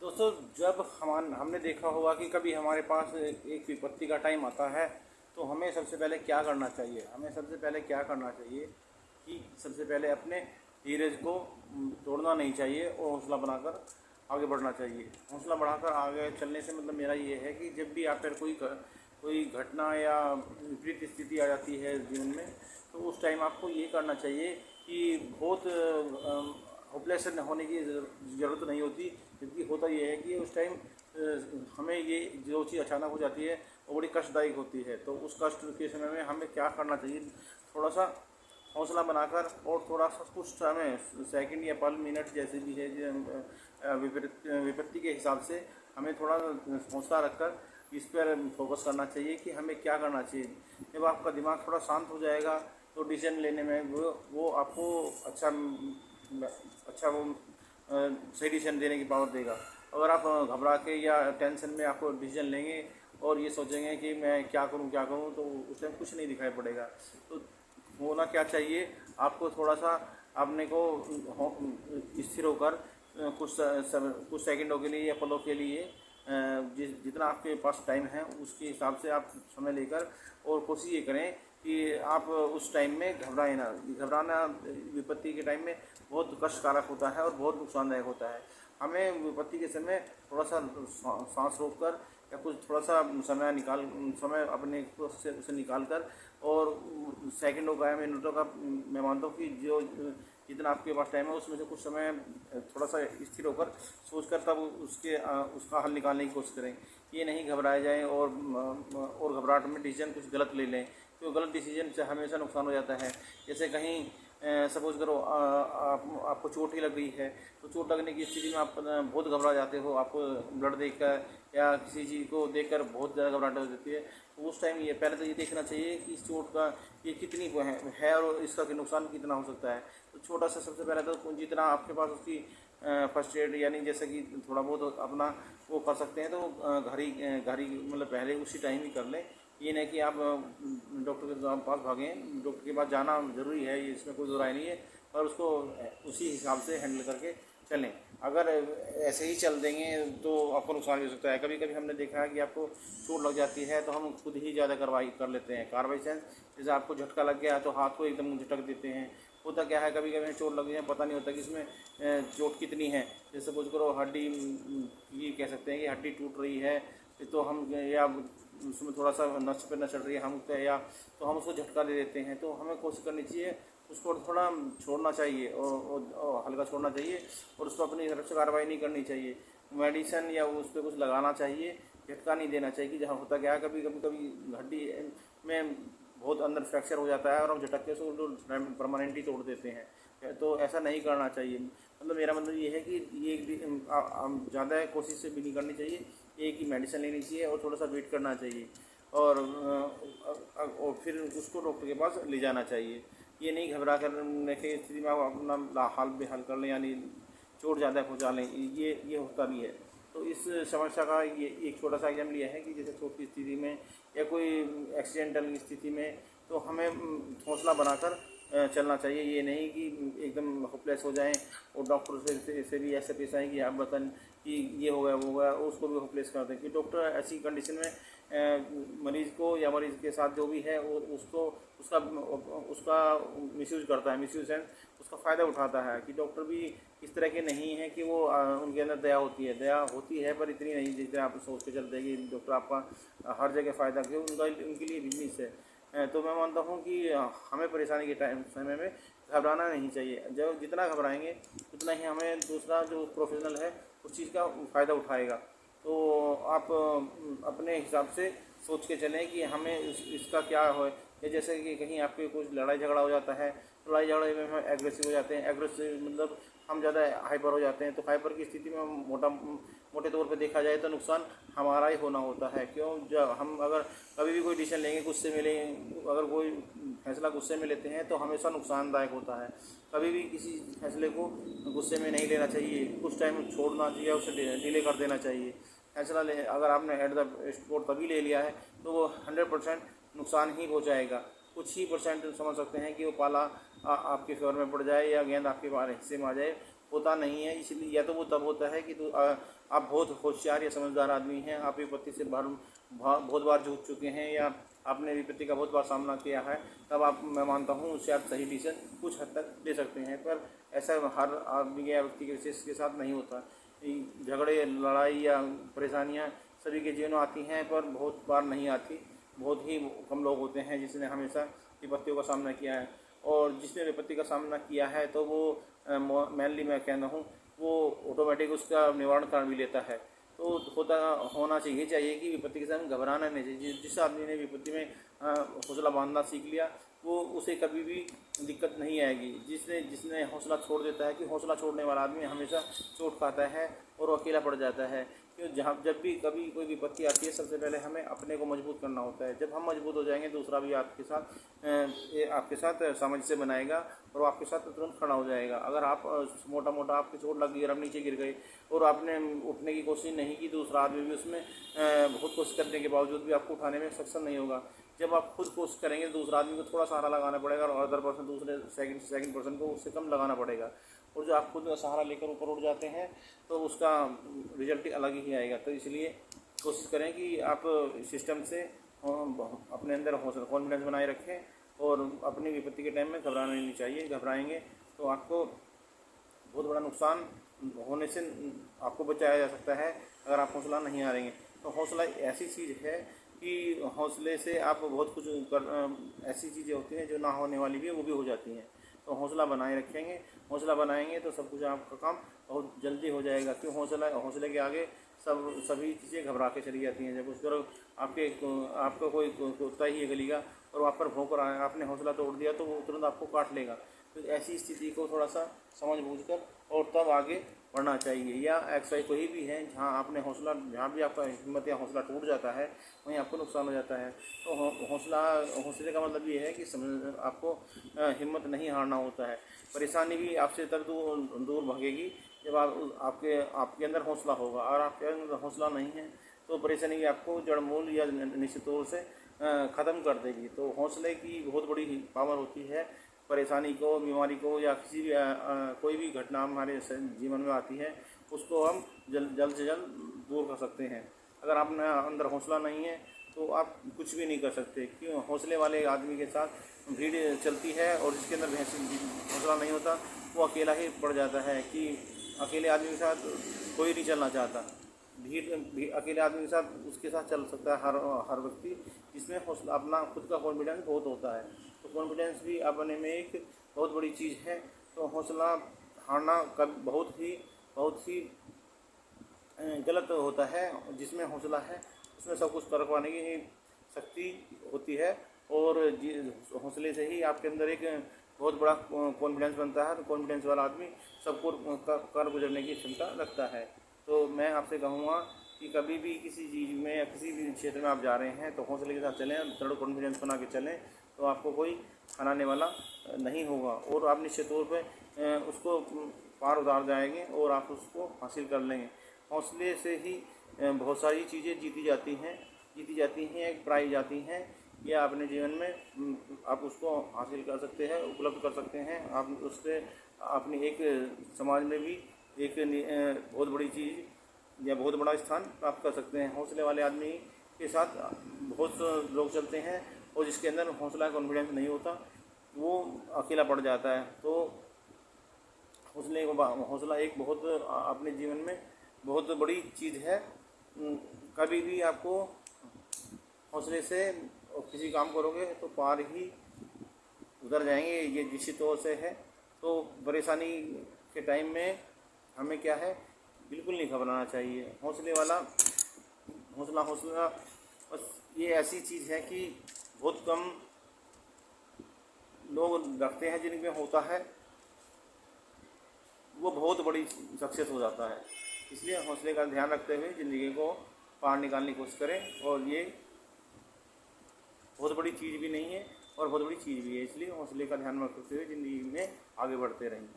दोस्तों, जब हमने देखा होगा कि कभी हमारे पास एक विपत्ति का टाइम आता है, तो हमें सबसे पहले क्या करना चाहिए? कि सबसे पहले अपने धीरज को तोड़ना नहीं चाहिए और हौसला बनाकर आगे बढ़ना चाहिए। हौसला बढ़ाकर आगे चलने से मतलब मेरा ये है कि जब भी आप पर कोई घटना या विपरीत स्थिति आ जाती है जीवन में, तो उस टाइम आपको ये करना चाहिए कि बहुत होपलेस होने की ज़रूरत नहीं होती। जबकि होता ये है कि उस टाइम हमें ये जो चीज़ अचानक हो जाती है वो बड़ी कष्टदायक होती है। तो उस कष्ट के समय में हमें क्या करना चाहिए? थोड़ा सा हौसला बनाकर और थोड़ा सा कुछ समय, सेकंड या पल, मिनट जैसे भी है, विपत्ति के हिसाब से हमें थोड़ा हौसला रखकर इस पर फोकस करना चाहिए कि हमें क्या करना चाहिए। जब आपका दिमाग थोड़ा शांत हो जाएगा तो डिसीजन लेने में वो आपको अच्छा वो सही डिसीजन देने की पावर देगा। अगर आप घबरा के या टेंशन में आपको डिसीजन लेंगे और ये सोचेंगे कि मैं क्या करूं, तो उस टाइम कुछ नहीं दिखाई पड़ेगा। तो होना क्या चाहिए, आपको थोड़ा सा अपने को स्थिर होकर कुछ सेकंडों के लिए या पलों के लिए जितना आपके पास टाइम है उसके हिसाब से आप समय लेकर और कोशिश ये करें कि आप उस टाइम में घबराना विपत्ति के टाइम में बहुत कष्टकारक होता है और बहुत नुकसानदायक होता है। हमें विपत्ति के समय थोड़ा सा सांस रोक कर या कुछ थोड़ा सा समय अपने को से उसे निकाल कर और सेकंडों का या मिनटों का, मैं मानता हूँ कि जो जितना आपके पास टाइम है उसमें से कुछ समय थोड़ा सा स्थिर होकर सोचकर तब उसका हल निकालने की कोशिश करें। ये नहीं घबराए जाएं और घबराहट में डिसीजन कुछ गलत ले लें, तो गलत डिसीजन से हमेशा नुकसान हो जाता है। जैसे कहीं सपोज करो आपको चोट ही लग रही है, तो चोट लगने की स्थिति में आप बहुत घबरा जाते हो। आपको ब्लड देखकर या किसी चीज़ को देखकर बहुत ज़्यादा घबराहट हो जाती है। तो उस टाइम ये पहले तो ये देखना चाहिए कि इस चोट का ये कितनी है और इसका नुकसान कितना हो सकता है। तो छोटा सा सबसे पहले तो जितना आपके पास उसकी फर्स्ट एड, यानी जैसे कि थोड़ा बहुत अपना वो कर सकते हैं, तो घर ही मतलब पहले उसी टाइम ही कर लें। ये नहीं कि आप डॉक्टर के पास भागें। डॉक्टर के पास जाना ज़रूरी है, ये इसमें कोई दो राय नहीं है, पर उसको उसी हिसाब से हैंडल करके चलें। अगर ऐसे ही चल देंगे तो आपको नुकसान भी हो सकता है। कभी कभी हमने देखा है कि आपको चोट लग जाती है तो हम खुद ही ज़्यादा कार्रवाई कर लेते हैं। कार्रवाई सेंस, जैसे आपको झटका लग गया तो हाथ को एकदम झटक देते हैं। होता क्या है, कभी कभी चोट लग जाए, पता नहीं होता कि इसमें चोट कितनी है। जैसे सपोज करो हड्डी, ये कह सकते हैं कि हड्डी टूट रही है, तो हम या उसमें थोड़ा सा नस पे न चढ़ रही है हम या तो हम उसको झटका दे देते हैं। तो हमें कोशिश करनी चाहिए उसको थोड़ा छोड़ना चाहिए और हल्का छोड़ना चाहिए और उसको अपनी तरफ से कार्रवाई नहीं करनी चाहिए। मेडिसिन या उस पर कुछ लगाना चाहिए, झटका नहीं देना चाहिए। कि जहाँ होता क्या है, कभी हड्डी में बहुत अंदर फ्रैक्चर हो जाता है और हम झटके से उसको परमानेंटली तोड़ देते हैं। तो ऐसा नहीं करना चाहिए। मतलब मेरा मतलब ये है कि ये ज़्यादा कोशिश से भी नहीं करनी चाहिए। एक ही मेडिसिन लेनी चाहिए और थोड़ा सा वेट करना चाहिए और फिर उसको डॉक्टर के पास ले जाना चाहिए। ये नहीं घबरा करने की स्थिति में आप अपना हाल बेहाल कर लें, यानी चोट ज़्यादा पहुँचा लें। ये होता भी है। तो इस समस्या का ये एक छोटा सा एग्जाम्पल ये है कि जैसे चोट की स्थिति में या कोई एक्सीडेंटल स्थिति में, तो हमें हौसला बनाकर चलना चाहिए। ये नहीं कि एकदम होपलेस हो जाएं और डॉक्टर से भी ऐसे पेश आए कि आप बताएं कि ये हो गया वो हो गया, और उसको भी होपलेस कर दें। कि डॉक्टर ऐसी कंडीशन में मरीज़ को या मरीज़ के साथ जो भी है वो उसका मिसयूज़ करता है। मिसयूज़ है, उसका फ़ायदा उठाता है। कि डॉक्टर भी इस तरह के नहीं हैं कि वो उनके अंदर दया होती है पर इतनी नहीं जितना आप सोच के चलते हैं कि डॉक्टर आपका हर जगह फ़ायदा, क्योंकि उनके लिए बिजनेस है। तो मैं मानता हूँ कि हमें परेशानी के समय में घबराना नहीं चाहिए। जब जितना घबराएंगे उतना ही हमें दूसरा जो प्रोफेशनल है उस चीज़ का फ़ायदा उठाएगा। तो आप अपने हिसाब से सोच के चलें कि हमें इसका क्या हो। या जैसे कि कहीं आपके कुछ लड़ाई झगड़ा हो जाता है, तो लड़ाई झगड़े में हम एग्रेसिव हो जाते हैं। एग्रेसिव मतलब हम ज़्यादा हाइपर हो जाते हैं। तो हाइपर की स्थिति में मोटे तौर पे देखा जाए तो नुकसान हमारा ही होना होता है। क्यों, जब हम अगर कभी भी कोई डिसीजन लेंगे गुस्से में लें, अगर कोई फैसला गुस्से में लेते हैं तो हमेशा नुकसानदायक होता है। कभी भी किसी फैसले को गुस्से में नहीं लेना चाहिए, कुछ टाइम छोड़ना चाहिए, उसे डिले कर देना चाहिए। फैसला ले अगर आपने एट द स्पॉट तभी ले लिया है तो वो 100% नुकसान ही हो जाएगा। कुछ ही परसेंट समझ सकते हैं कि वो पाला आपके फेवर में पड़ जाए या गेंद आपके हिस्से में आ जाए, होता नहीं है। इसलिए या तो वो तब होता है कि आप बहुत होशियार या समझदार आदमी हैं, आप विपत्ति से बहुत बार जूझ चुके हैं या आपने विपत्ति का बहुत बार सामना किया है, तब आप, मैं मानता हूँ, उससे आप सही डिसीजन कुछ हद तक ले सकते हैं। पर ऐसा हर आदमी या व्यक्ति के विशेष के साथ नहीं होता। झगड़े, लड़ाई या परेशानियाँ सभी के जीवन में आती हैं, पर बहुत बार नहीं आती। बहुत ही कम लोग होते हैं जिसने हमेशा विपत्तियों का सामना किया है, और जिसने विपत्ति का सामना किया है तो वो मेनली मैं कहना हूँ वो ऑटोमेटिक उसका निवारण कर भी लेता है। तो होना चाहिए कि विपत्ति के समय घबराना नहीं चाहिए। जिस आदमी ने विपत्ति में हौसला बांधना सीख लिया, वो उसे कभी भी दिक्कत नहीं आएगी। जिसने हौसला छोड़ देता है, कि हौसला छोड़ने वाला आदमी हमेशा चोट खाता है और वो अकेला पड़ जाता है। क्यों, जब भी कभी कोई विपत्ति आती है, सबसे पहले हमें अपने को मजबूत करना होता है। जब हम मजबूत हो जाएंगे, दूसरा भी आपके साथ सामंजस्य बनाएगा और वो आपके साथ तुरंत खड़ा हो जाएगा। अगर आप मोटा मोटा आपकी चोट लग गई और आप नीचे गिर गए और आपने उठने की कोशिश नहीं की, दूसरा आदमी भी उसमें बहुत कोशिश करने के बावजूद भी आपको उठाने में सक्षम नहीं होगा। जब आप खुद कोशिश करेंगे, दूसरा आदमी को थोड़ा सहारा लगाना पड़ेगा और अदर पर्सन, दूसरे सेकंड पर्सन को उससे कम लगाना पड़ेगा। और जो आप खुद सहारा लेकर ऊपर उठ जाते हैं तो उसका रिजल्ट अलग ही आएगा। तो इसलिए कोशिश करें कि आप सिस्टम से अपने अंदर हौसला, कॉन्फिडेंस बनाए रखें, और अपनी विपत्ति के टाइम में घबराना नहीं चाहिए। घबराएंगे तो आपको बहुत बड़ा नुकसान होने से आपको बचाया जा सकता है, अगर आप हौसला नहीं हारेंगे। तो हौसला ऐसी चीज़ है कि हौसले से आप बहुत कुछ ऐसी चीज़ें होती हैं जो ना होने वाली भी है, वो भी हो जाती हैं। तो हौसला बनाए रखेंगे, हौसला बनाएंगे तो सब कुछ आपका काम बहुत जल्दी हो जाएगा। क्यों, हौसले के आगे सभी चीज़ें घबरा के चली जाती हैं। जब उस पर आपका कोई कुत्ता ही है गली का और वहाँ पर भौंक रहा है, आपने हौसला तोड़ दिया तो वो तुरंत आपको काट लेगा। तो ऐसी स्थिति को थोड़ा सा समझ बूझ कर और तब आगे बढ़ना चाहिए। या एक्सरसाइज कोई भी है जहाँ भी आपका हिम्मत या हौसला टूट जाता है, वहीं आपको नुकसान हो जाता है। तो हौसले का मतलब ये है कि आपको हिम्मत नहीं हारना होता है। परेशानी भी आपसे तब दूर भागेगी जब आपके अंदर हौसला होगा। और आपके अंदर हौसला नहीं है तो परेशानी भी आपको जड़मूल या निश्चित तौर से ख़त्म कर देगी। तो हौसले की बहुत बड़ी पावर होती है। परेशानी को, बीमारी को या किसी भी कोई भी घटना हमारे जीवन में आती है, उसको हम जल्द से जल्द दूर कर सकते हैं। अगर आप अंदर हौसला नहीं है तो आप कुछ भी नहीं कर सकते। क्यों, हौसले वाले आदमी के साथ भीड़ चलती है, और जिसके अंदर हौसला नहीं होता वो अकेला ही पड़ जाता है। कि अकेले आदमी के साथ कोई नहीं चलना चाहता। भीड़ अकेले आदमी के साथ उसके साथ चल सकता है हर व्यक्ति जिसमें हौसला, अपना खुद का कॉन्फिडेंस बहुत होता है। तो कॉन्फिडेंस भी अपने में एक बहुत बड़ी चीज़ है। तो हौसला हारना बहुत ही गलत होता है। जिसमें हौसला है उसमें सब कुछ कर पाने की शक्ति होती है, और हौसले से ही आपके अंदर एक बहुत बड़ा कॉन्फिडेंस बनता है। तो कॉन्फिडेंस वाला आदमी सबको कर गुजरने की क्षमता रखता है। तो मैं आपसे कहूँगा कि कभी भी किसी चीज़ में या किसी भी क्षेत्र में आप जा रहे हैं तो हौसले के साथ चलें, दृढ़ कॉन्फिडेंस बना के चलें, तो आपको कोई हराने वाला नहीं होगा। और आप निश्चित तौर पे उसको पार उतार जाएंगे और आप उसको हासिल कर लेंगे। हौसले से ही बहुत सारी चीज़ें जीती जाती हैं, एक प्राइज आती हैं, या अपने जीवन में आप उसको हासिल कर सकते हैं, उपलब्ध कर सकते हैं। आप उससे अपनी एक समाज में भी एक बहुत बड़ी चीज़ या बहुत बड़ा स्थान प्राप्त कर सकते हैं। हौसले वाले आदमी के साथ बहुत से लोग चलते हैं, और जिसके अंदर हौसला, कॉन्फिडेंस नहीं होता वो अकेला पड़ जाता है। तो हौसला एक बहुत अपने जीवन में बहुत बड़ी चीज़ है। कभी भी आपको हौसले से किसी काम करोगे तो पार ही उतर जाएंगे, ये निश्चित तौर से है। तो परेशानी के टाइम में हमें क्या है, बिल्कुल नहीं घबराना चाहिए। हौसला बस ये ऐसी चीज़ है कि बहुत कम लोग रखते हैं जिनमें होता है, वो बहुत बड़ी सक्सेस हो जाता है। इसलिए हौसले का ध्यान रखते हुए ज़िंदगी को पार निकालने की कोशिश करें। और ये बहुत बड़ी चीज़ भी नहीं है और बहुत बड़ी चीज़ भी है, इसलिए हौसले का ध्यान रखते हुए ज़िंदगी में आगे बढ़ते रहें।